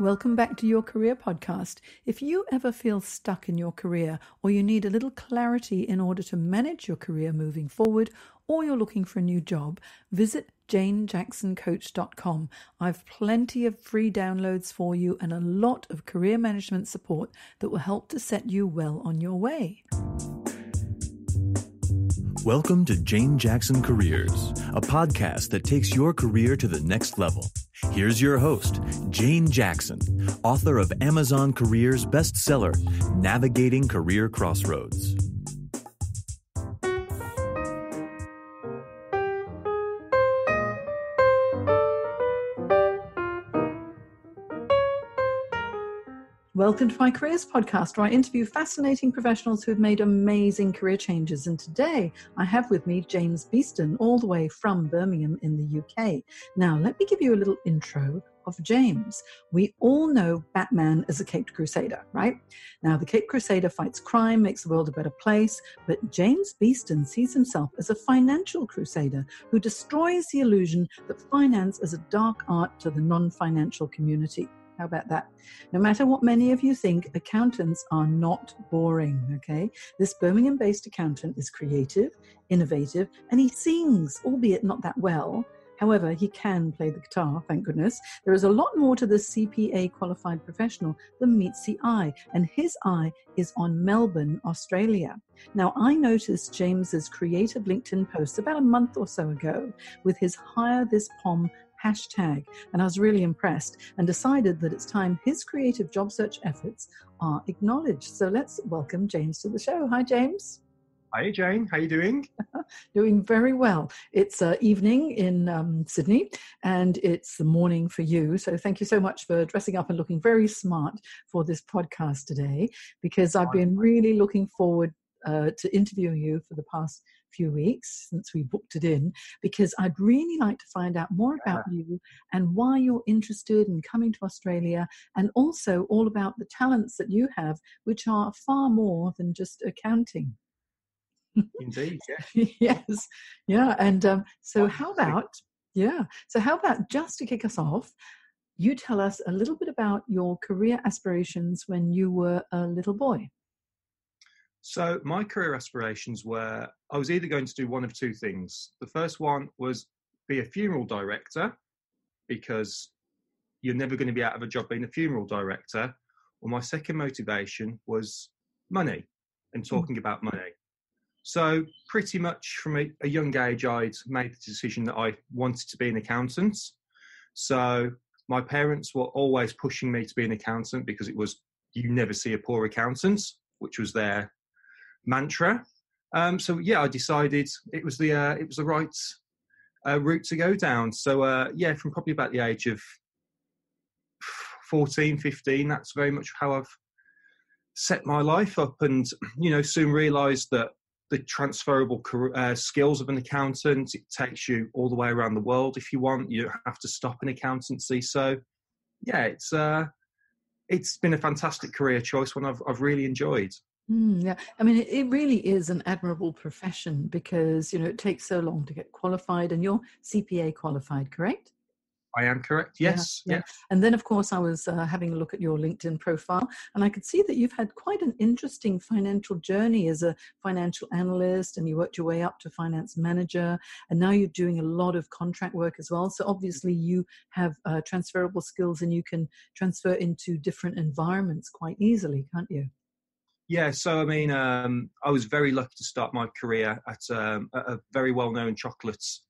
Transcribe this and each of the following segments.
Welcome back to Your Career Podcast. If you ever feel stuck in your career or you need a little clarity in order to manage your career moving forward, or you're looking for a new job, visit janejacksoncoach.com. I've plenty of free downloads for you and a lot of career management support that will help to set you well on your way. Welcome to Jane Jackson Careers, a podcast that takes your career to the next level. Here's your host, Jane Jackson, author of Amazon Careers bestseller, Navigating Career Crossroads. Welcome to my Careers Podcast, where I interview fascinating professionals who have made amazing career changes. And today I have with me James Beeston, all the way from Birmingham in the UK. Now, let me give you a little intro of James. We all know Batman as a Caped Crusader, right? Now, the Caped Crusader fights crime, makes the world a better place, but James Beeston sees himself as a financial crusader who destroys the illusion that finance is a dark art to the non-financial community. How about that? No matter what many of you think, accountants are not boring, okay? This Birmingham-based accountant is creative, innovative, and he sings, albeit not that well. However, he can play the guitar, thank goodness. There is a lot more to this CPA qualified professional than meets the eye, and his eye is on Melbourne, Australia. Now, I noticed James's creative LinkedIn post about a month or so ago with his Hire This POM hashtag, and I was really impressed and decided that it's time his creative job search efforts are acknowledged. So let's welcome James to the show. Hi, James. Hi, Jane. How are you doing? Doing very well. It's evening in Sydney, and it's the morning for you. So thank you so much for dressing up and looking very smart for this podcast today, because I've been really looking forward to interviewing you for the past few weeks since we booked it in, because I'd really like to find out more about you and why you're interested in coming to Australia, and also all about the talents that you have, which are far more than just accounting. Indeed, yeah. Yes, yeah. And so how about just to kick us off, you tell us a little bit about your career aspirations when you were a little boy. So my career aspirations were, I was either going to do one of two things. The first one was be a funeral director, because you're never going to be out of a job being a funeral director. Or my second motivation was money and talking about money. So pretty much from a young age, I'd made the decision that I wanted to be an accountant. So my parents were always pushing me to be an accountant, because it was, you never see a poor accountant, which was their mantra. So yeah, I decided it was the right route to go down. So from probably about the age of 14, 15, that's very much how I've set my life up, and soon realised that the transferable skills of an accountant, it takes you all the way around the world if you want. You don't have to stop in accountancy. So yeah, it's been a fantastic career choice, one I've really enjoyed. Yeah, I mean, it really is an admirable profession, because, it takes so long to get qualified, and you're CPA qualified, correct? I am correct, yes. Yeah. And then, of course, I was having a look at your LinkedIn profile, and I could see that you've had quite an interesting financial journey as a financial analyst, and you worked your way up to finance manager, and now you're doing a lot of contract work as well. So obviously you have transferable skills, and you can transfer into different environments quite easily, can't you? Yeah, so I mean, I was very lucky to start my career at a very well-known chocolates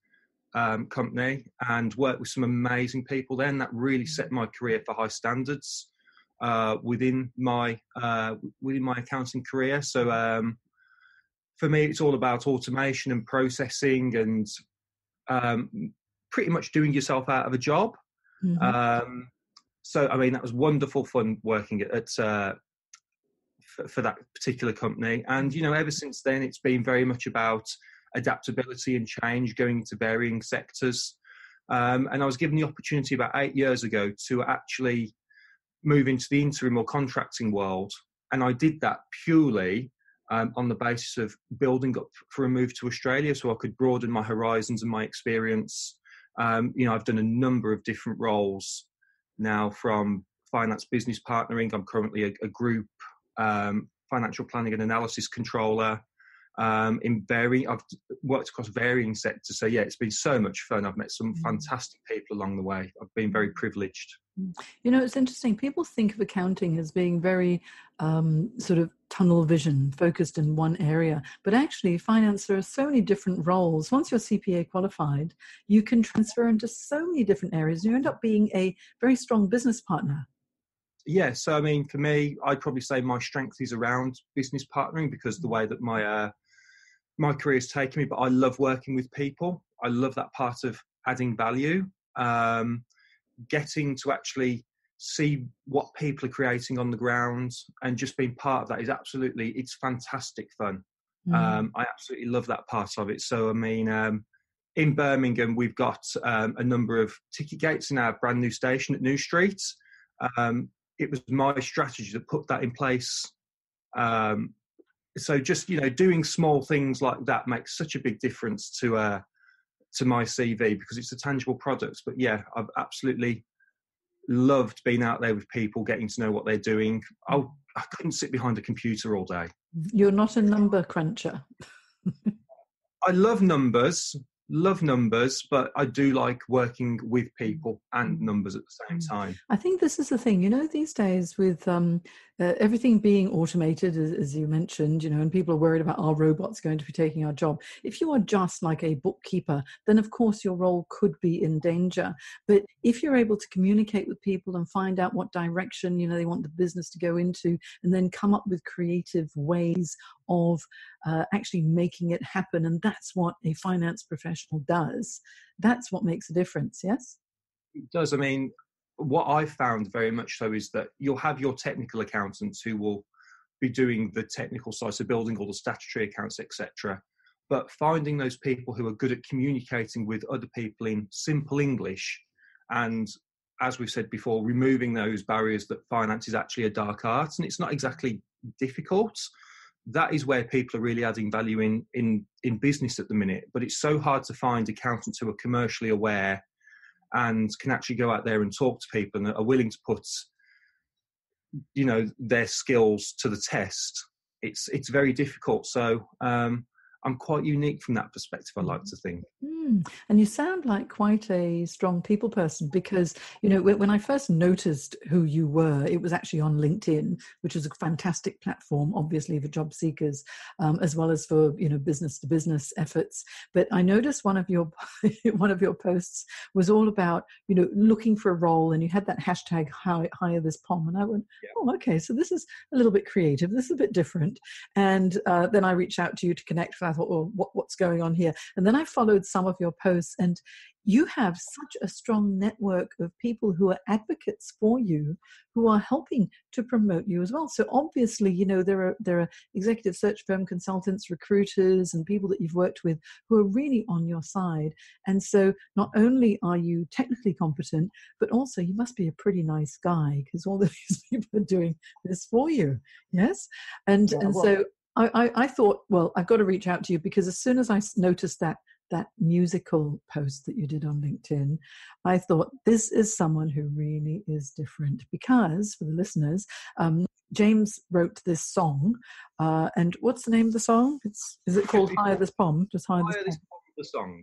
company, and worked with some amazing people then. That really set my career for high standards within my accounting career. So for me, it's all about automation and processing, and pretty much doing yourself out of a job. Mm-hmm. So I mean, that was wonderful fun working at for that particular company. And, ever since then, it's been very much about adaptability and change, going into varying sectors. And I was given the opportunity about 8 years ago to actually move into the interim or contracting world. And I did that purely on the basis of building up for a move to Australia, so I could broaden my horizons and my experience. I've done a number of different roles now, from finance business partnering. I'm currently a group financial planning and analysis controller. I've worked across varying sectors. So yeah, it's been so much fun. I've met some fantastic people along the way. I've been very privileged. You know, it's interesting. People think of accounting as being very sort of tunnel vision, focused in one area. But actually, finance, there are so many different roles. Once you're CPA qualified, you can transfer into so many different areas. You end up being a very strong business partner. Yeah, so I mean, for me, I'd probably say my strength is around business partnering because the way that my career has taken me. But I love working with people. I love that part of adding value. Getting to actually see what people are creating on the ground and just being part of that is it's fantastic fun. I absolutely love that part of it. So, I mean, in Birmingham, we've got a number of ticket gates in our brand new station at New Street. It was my strategy to put that in place. So just, doing small things like that makes such a big difference to my CV because it's a tangible product. But yeah, I've absolutely loved being out there with people, getting to know what they're doing. I couldn't sit behind a computer all day. You're not a number cruncher. I love numbers, but I do like working with people and numbers at the same time. I think this is the thing, these days with everything being automated, as you mentioned, and people are worried about our robots going to be taking our job. If you are just like a bookkeeper, then of course your role could be in danger. But if you're able to communicate with people and find out what direction, they want the business to go into, and then come up with creative ways of actually making it happen, and that's what a finance professional does. That's what makes a difference, yes? It does. I mean, what I've found very much so is that you'll have your technical accountants who will be doing the technical side, so building all the statutory accounts, etc. But finding those people who are good at communicating with other people in simple English, and as we've said before, removing those barriers that finance is actually a dark art and it's not exactly difficult. That is where people are really adding value in business at the minute. But it's so hard to find accountants who are commercially aware and can actually go out there and talk to people and are willing to put, their skills to the test. It's very difficult. So I'm quite unique from that perspective, I like to think. And you sound like quite a strong people person because, when I first noticed who you were, it was actually on LinkedIn, which is a fantastic platform, obviously, for job seekers, as well as for, business to business efforts. But I noticed one of your posts was all about, looking for a role, and you had that hashtag hire this POM. And I went, oh, okay, so this is a little bit creative. This is a bit different. And then I reached out to you to connect. I thought, well, what's going on here? And then I followed some of your posts, and you have such a strong network of people who are advocates for you, who are helping to promote you as well. So obviously, there are executive search firm consultants, recruiters, and people that you've worked with who are really on your side. And so not only are you technically competent, but also you must be a pretty nice guy because all of these people are doing this for you. Yes. So I thought, well, I've got to reach out to you because as soon as I noticed that musical post that you did on LinkedIn, I thought this is someone who really is different because, for the listeners, James wrote this song. And what's the name of the song? Is it called Hire This POM? Just Hire This POM. The song.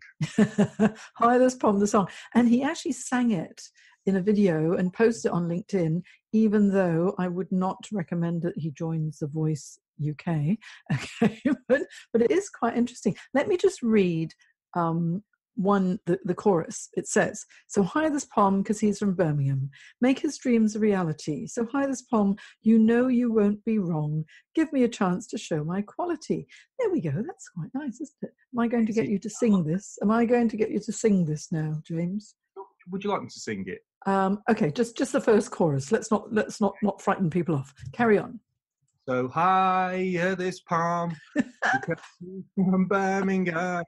Hire This POM, the song. And he actually sang it in a video and posted it on LinkedIn, even though I would not recommend that he joins The Voice UK. Okay, but it is quite interesting. Let me just read the chorus. It says, so hire this POM because he's from Birmingham. Make his dreams a reality. So hire this POM, you won't be wrong. Give me a chance to show my quality. There we go. That's quite nice, isn't it? Am I going to get you to sing this? Am I going to get you to sing this now, James? Would you like me to sing it? Okay, just the first chorus. Let's not frighten people off. Carry on. So hire this POM because he's from Birmingham.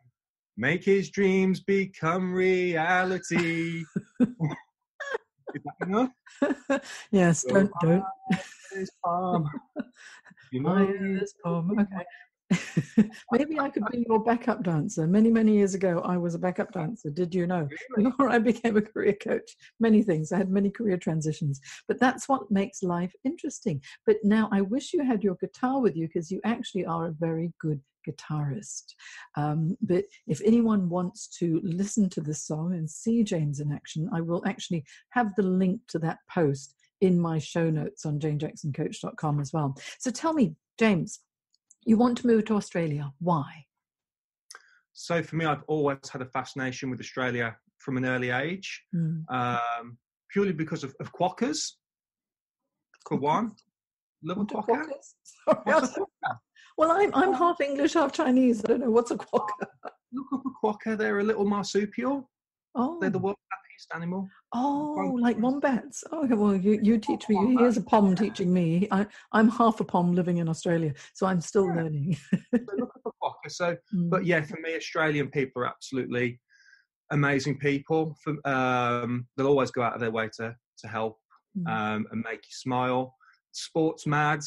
Make his dreams become reality. Is that enough? Yes, so don't. Hire this POM. Hire this POM. Okay. Maybe I could be your backup dancer. Many, many years ago, I was a backup dancer. Did you know? Really? Before I became a career coach, many things. I had many career transitions. But that's what makes life interesting. But now I wish you had your guitar with you, because you actually are a very good guitarist. But if anyone wants to listen to this song and see James in action, I will actually have the link to that post in my show notes on janejacksoncoach.com as well. So tell me, James, you want to move to Australia. Why? So for me, I've always had a fascination with Australia from an early age, purely because of quokkas, for one. Love a quokka. What's a quokka? Well, I'm half English, half Chinese. I don't know. What's a quokka? Look up a quokka. They're a little marsupial. Oh. They're the world's happiest animal. Oh, like wombats. Oh, well, you teach me. Here's a pom teaching me. I'm half a pom living in Australia, so I'm still learning. So look up a quokka. So, but yeah, for me, Australian people are absolutely amazing people. They'll always go out of their way to help and make you smile. Sports mad,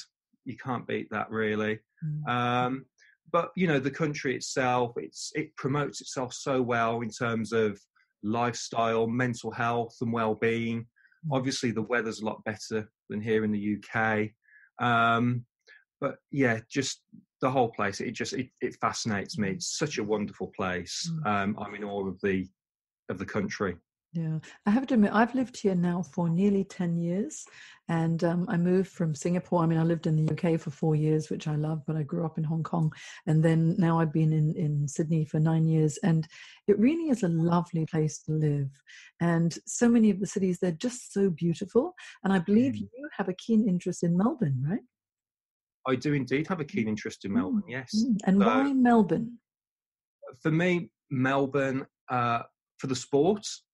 you can't beat that, really. But you know, the country itself, it promotes itself so well in terms of lifestyle, mental health and well-being. Obviously the weather's a lot better than here in the UK, but yeah, just the whole place, it fascinates me. It's such a wonderful place. I'm in awe of the country. Yeah, I have to admit, I've lived here now for nearly 10 years, and I moved from Singapore. I mean, I lived in the UK for 4 years, which I love, but I grew up in Hong Kong, and then now I've been in Sydney for 9 years, and it really is a lovely place to live. And so many of the cities, they're just so beautiful, and I believe you have a keen interest in Melbourne, right? I do indeed have a keen interest in Melbourne, yes. And why Melbourne? For me, Melbourne, for the sports.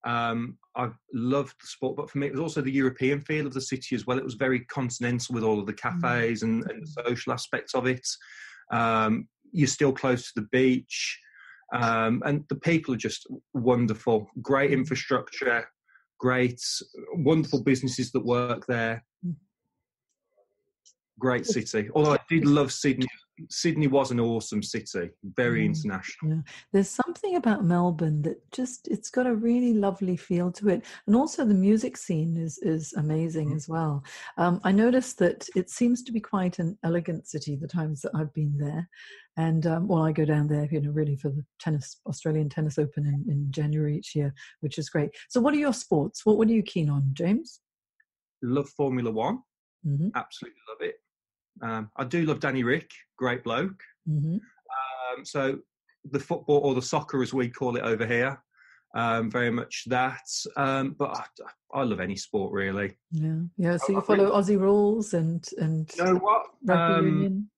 I've loved the sport, but for me, it was also the European feel of the city as well. It was very continental with all of the cafes and the social aspects of it. You're still close to the beach, and the people are just wonderful. Great infrastructure, wonderful businesses that work there. Great city. Although I did love Sydney. Sydney was an awesome city, very international. Yeah. There's something about Melbourne that it's got a really lovely feel to it. And also the music scene is amazing as well. I noticed that it seems to be quite an elegant city the times that I've been there. And I go down there, really for the Australian Tennis Open in January each year, which is great. So what are your sports? What are you keen on, James? Love Formula One. Absolutely love it. I do love Danny Rick, great bloke. So the football, or the soccer as we call it over here, very much that. But I love any sport, really. Yeah. So you follow Aussie rules and you know what? Rugby union?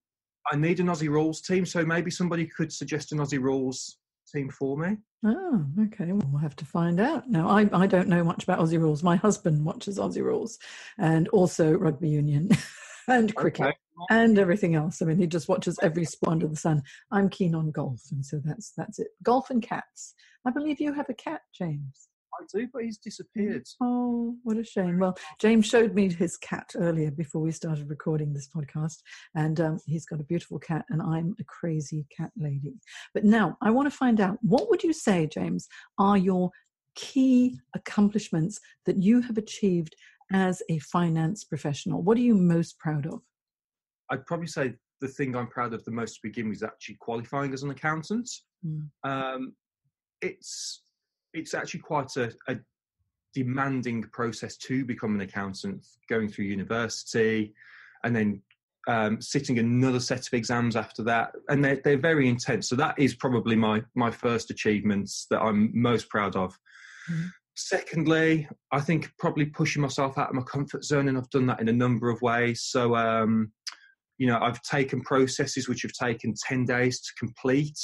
I need an Aussie rules team, so maybe somebody could suggest an Aussie rules team for me. Oh, okay. Well, we'll have to find out. Now, I don't know much about Aussie rules. My husband watches Aussie rules and also rugby union and cricket and everything else. I mean, he just watches every sport under the sun. I'm keen on golf, and so that's it. Golf and cats. I believe you have a cat, James. I do, but he's disappeared. Oh, what a shame. Well, James showed me his cat earlier before we started recording this podcast, and he's got a beautiful cat, and I'm a crazy cat lady. But now I want to find out, what would you say, James, are your key accomplishments that you have achieved as a finance professional? What are you most proud of? I'd probably say the thing I'm proud of the most to begin with is actually qualifying as an accountant. It's actually quite a demanding process to become an accountant, going through university and then sitting another set of exams after that. And they're very intense. So that is probably my first achievements that I'm most proud of. Secondly, I think probably pushing myself out of my comfort zone, and I've done that in a number of ways. So, I've taken processes which have taken 10 days to complete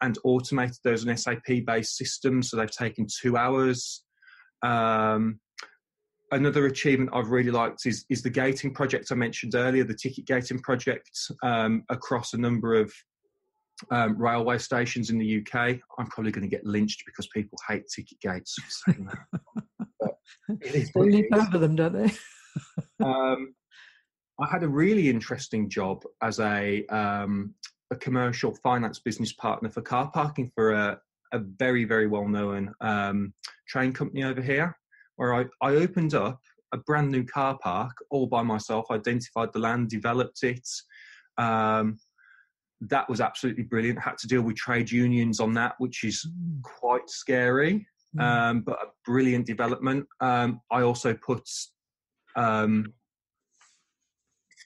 and automated those in SAP-based systems, so they've taken 2 hours. Another achievement I've really liked is the gating project I mentioned earlier, the ticket gating project across a number of railway stations in the UK. I'm probably going to get lynched because people hate ticket gates for saying that. They leap over them, don't they? I had a really interesting job as a commercial finance business partner for car parking for a very, very well-known train company over here, where I opened up a brand new car park all by myself, identified the land, developed it. That was absolutely brilliant. Had to deal with trade unions on that, which is quite scary, but a brilliant development. I also put over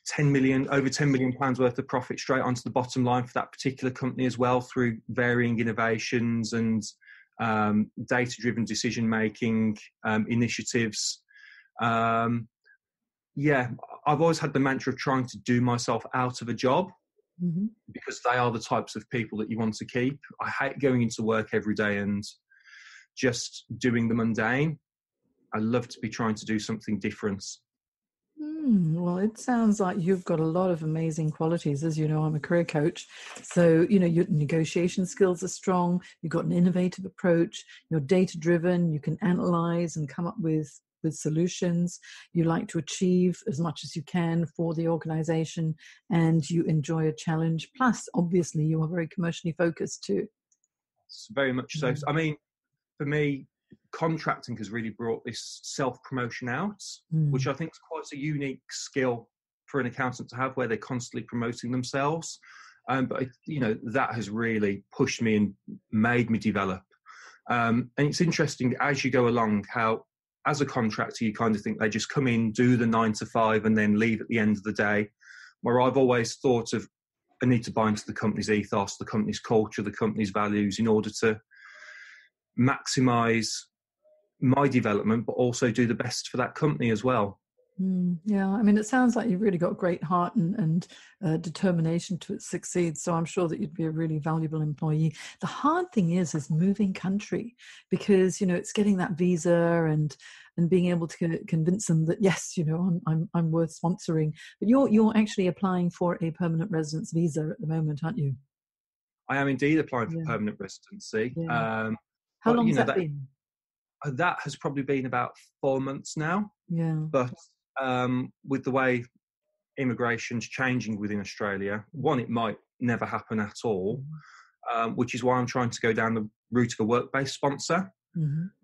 10 million pounds worth of profit straight onto the bottom line for that particular company as well, through varying innovations and data-driven decision-making initiatives. I've always had the mantra of trying to do myself out of a job, because they are the types of people that you want to keep. I hate going into work every day and just doing the mundane. I love to be trying to do something different. Well, it sounds like you've got a lot of amazing qualities. As you know, I'm a career coach. So, your negotiation skills are strong. You've got an innovative approach. You're data-driven. You can analyze and come up with solutions. You like to achieve as much as you can for the organization, and you enjoy a challenge. Plus, obviously, you are very commercially focused too. It's very much so. I mean, for me, contracting has really brought this self-promotion out, which I think is quite a unique skill for an accountant to have, where they're constantly promoting themselves. But that has really pushed me and made me develop. And it's interesting as you go along how, as a contractor, you kind of think they just come in, do the 9 to 5 and then leave at the end of the day, where I've always thought of, I need to buy into the company's ethos, the company's culture, the company's values, in order to maximise my development, but also do the best for that company as well. Yeah, I mean, it sounds like you've really got great heart and determination to succeed. So I'm sure that you'd be a really valuable employee. The hard thing is moving country, because it's getting that visa and being able to convince them that yes, I'm worth sponsoring. But you're actually applying for a permanent residence visa at the moment, aren't you? I am indeed applying for permanent residency. Yeah. How long has that been? That has probably been about 4 months now. Yeah. But with the way immigration's changing within Australia, one, it might never happen at all, which is why I'm trying to go down the route of a work-based sponsor.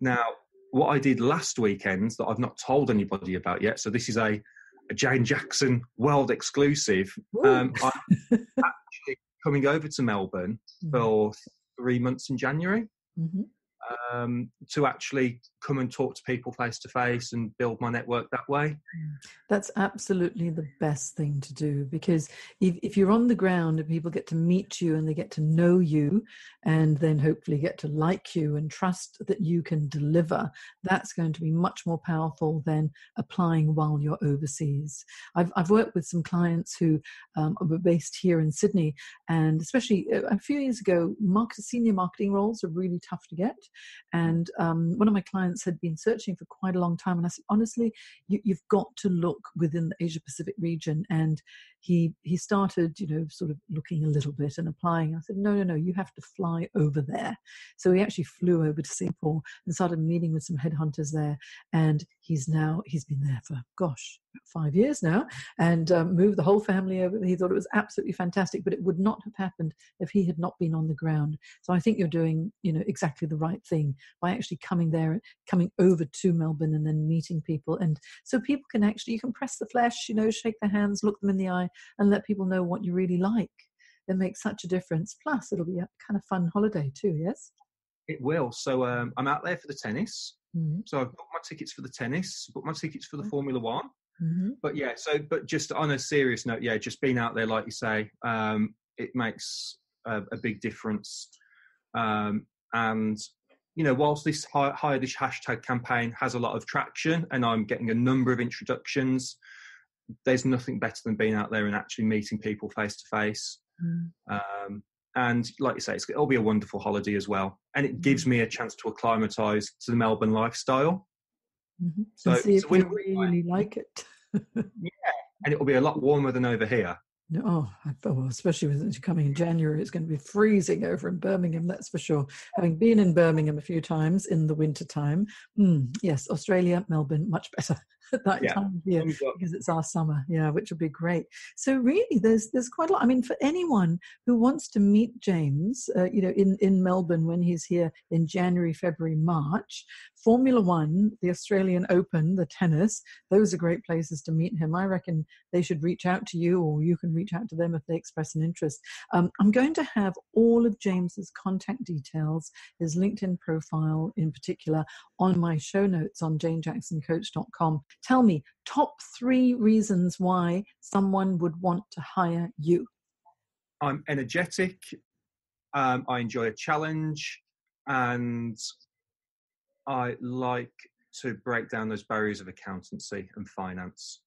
Now, what I did last weekend that I've not told anybody about yet, so this is a Jane Jackson world exclusive. I'm actually coming over to Melbourne for 3 months in January. To actually come and talk to people face to face and build my network that way. That's absolutely the best thing to do, because if you're on the ground and people get to meet you and they get to know you and then hopefully get to like you and trust that you can deliver, that's going to be much more powerful than applying while you're overseas. I've worked with some clients who were based here in Sydney, and especially a few years ago, senior marketing roles are really tough to get. And one of my clients had been searching for quite a long time, and I said, honestly, you've got to look within the Asia Pacific region. And he started, sort of looking a little bit and applying. I said, no, you have to fly over there. So he actually flew over to Singapore and started meeting with some headhunters there. And he's been there for, 5 years now, and moved the whole family over. He thought it was absolutely fantastic, but it would not have happened if he had not been on the ground. So I think you're doing, exactly the right thing by actually coming over to Melbourne and then meeting people. And so people can actually, you can press the flesh, shake their hands, look them in the eye, and let people know what you really like. It makes such a difference. Plus, it'll be a kind of fun holiday too, yes? It will. So I'm out there for the tennis. So I've booked my tickets for the tennis, booked my tickets for the Formula One. But but just on a serious note, just being out there, like you say, it makes a big difference. And, whilst this Hire This hashtag campaign has a lot of traction and I'm getting a number of introductions, there's nothing better than being out there and actually meeting people face to face. And like you say, it'll be a wonderful holiday as well. And it gives me a chance to acclimatise to the Melbourne lifestyle. So see if you really like it. And it'll be a lot warmer than over here. Especially with coming in January, it's going to be freezing over in Birmingham, that's for sure. Having been in Birmingham a few times in the winter time, yes, Australia, Melbourne, much better. at that Yeah. time of year Thumbs up. because it's our summer, yeah, which would be great. So really, there's quite a lot. I mean, for anyone who wants to meet James, in Melbourne when he's here in January, February, March, Formula One, the Australian Open, the tennis, those are great places to meet him. I reckon they should reach out to you, or you can reach out to them if they express an interest. I'm going to have all of James's contact details, his LinkedIn profile in particular, on my show notes on janejacksoncoach.com. Tell me, top 3 reasons why someone would want to hire you. I'm energetic. I enjoy a challenge, and I like to break down those barriers of accountancy and finance.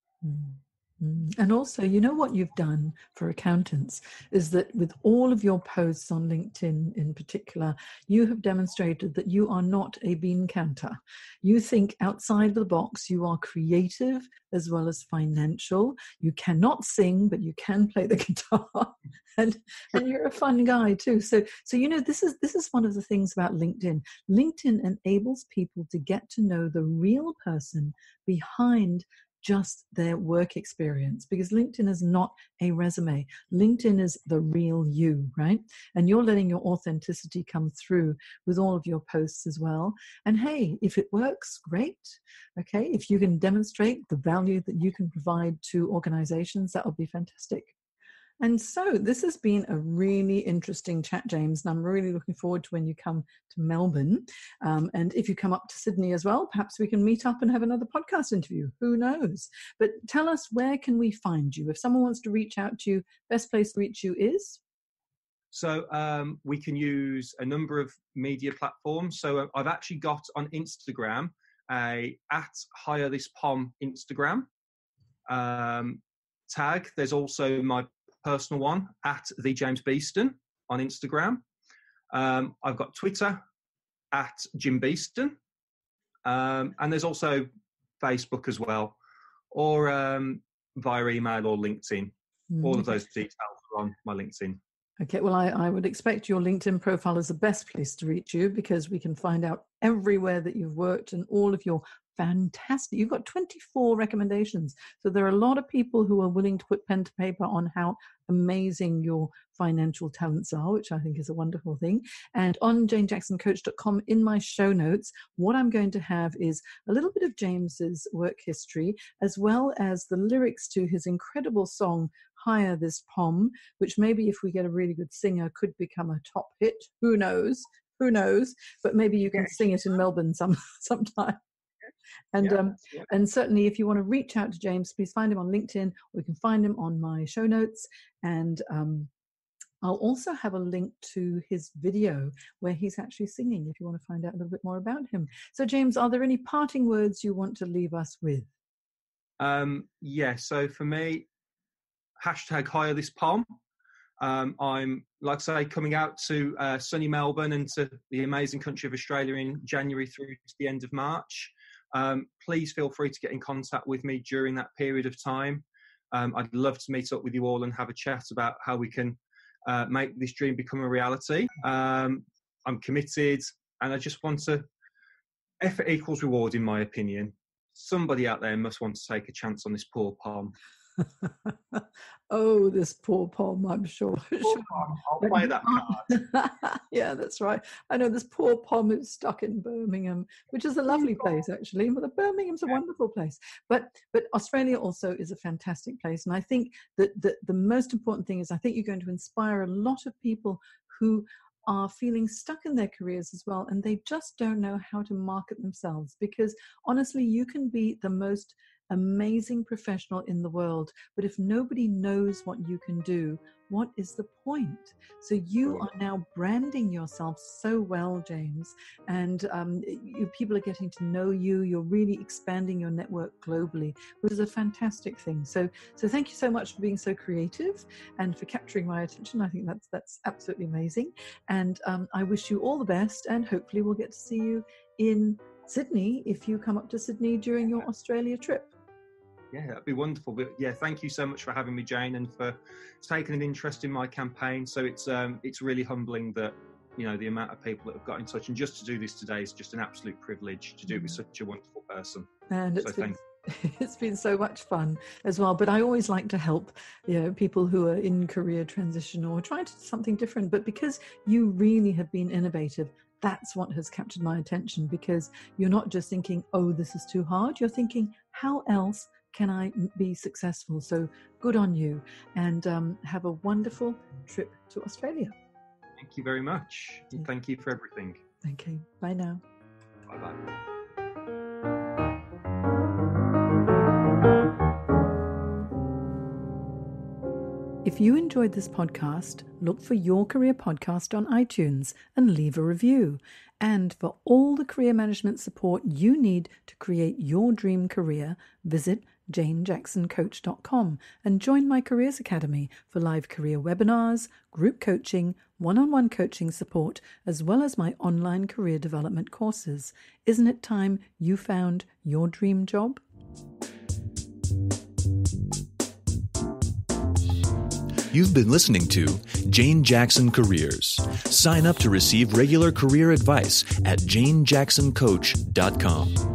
And also, you know what you've done for accountants is that with all of your posts on LinkedIn in particular, you have demonstrated that you are not a bean counter. You think outside the box. You are creative as well as financial. You cannot sing, but you can play the guitar, and you're a fun guy too. So this is one of the things about LinkedIn. LinkedIn enables people to get to know the real person behind just their work experience, because LinkedIn is not a resume. LinkedIn is the real you, right? And you're letting your authenticity come through with all of your posts as well. And hey, if it works, great. Okay, if you can demonstrate the value that you can provide to organizations, that would be fantastic. And so this has been a really interesting chat, James, and I'm really looking forward to when you come to Melbourne. And if you come up to Sydney as well, perhaps we can meet up and have another podcast interview. Who knows? But tell us, where can we find you? If someone wants to reach out to you, best place to reach you is? So we can use a number of media platforms. So I've actually got on Instagram @HireThisPom Instagram tag. There's also my personal one @the James Beeston on Instagram. I've got Twitter @Jim Beeston, and there's also Facebook as well, or via email or LinkedIn. All of those details are on my LinkedIn. Okay, well, I would expect your LinkedIn profile is the best place to reach you, because we can find out everywhere that you've worked and all of your fantastic, you've got 24 recommendations. So there are a lot of people who are willing to put pen to paper on how amazing your financial talents are, which I think is a wonderful thing. And on janejacksoncoach.com, in my show notes, what I'm going to have is a little bit of James's work history, as well as the lyrics to his incredible song, Hire This Pom, which maybe if we get a really good singer could become a top hit. Who knows? Who knows? But maybe you can sing it in Melbourne sometime. And certainly if you want to reach out to James, please find him on LinkedIn, or you can find him on my show notes. And I'll also have a link to his video where he's actually singing if you want to find out a little bit more about him. So James, are there any parting words you want to leave us with? So for me, #HireThisPom. I'm, like I say, coming out to sunny Melbourne and to the amazing country of Australia in January through to the end of March. Please feel free to get in contact with me during that period of time. I'd love to meet up with you all and have a chat about how we can make this dream become a reality. I'm committed, and I just want to, effort equals reward in my opinion. Somebody out there must want to take a chance on this poor Pom. Oh, this poor Pom, I'm sure. I'll play that card. Yeah, that's right. I know this poor Pom is stuck in Birmingham, which is a lovely place, actually. Well, Birmingham's a wonderful place. But Australia also is a fantastic place. And I think that the most important thing is, I think you're going to inspire a lot of people who are feeling stuck in their careers as well, and they just don't know how to market themselves. Because honestly, you can be the most amazing professional in the world, but if nobody knows what you can do, what is the point? So you are now branding yourself so well, James, and people are getting to know you. You're really expanding your network globally, which is a fantastic thing. So thank you so much for being so creative and for capturing my attention. I think that's absolutely amazing, and I wish you all the best, and hopefully we'll get to see you in Sydney if you come up to Sydney during your Australia trip. Yeah, that'd be wonderful. But yeah, thank you so much for having me, Jane, and for taking an interest in my campaign. So it's really humbling that, you know, the amount of people that have got in touch, and just to do this today is just an absolute privilege to do it with such a wonderful person. And so thank you. It's been so much fun as well. But I always like to help, people who are in career transition or trying to do something different. But because you really have been innovative, that's what has captured my attention, because you're not just thinking, oh, this is too hard. You're thinking, how else can I be successful? So good on you, and have a wonderful trip to Australia. Thank you very much. Thank you for everything. Okay. Bye now. Bye-bye. If you enjoyed this podcast, look for Your Career Podcast on iTunes and leave a review. And for all the career management support you need to create your dream career, visit janejacksoncoach.com and join my Careers Academy for live career webinars, group coaching, one-on-one coaching support, as well as my online career development courses. Isn't it time you found your dream job? You've been listening to Jane Jackson Careers. Sign up to receive regular career advice at janejacksoncoach.com.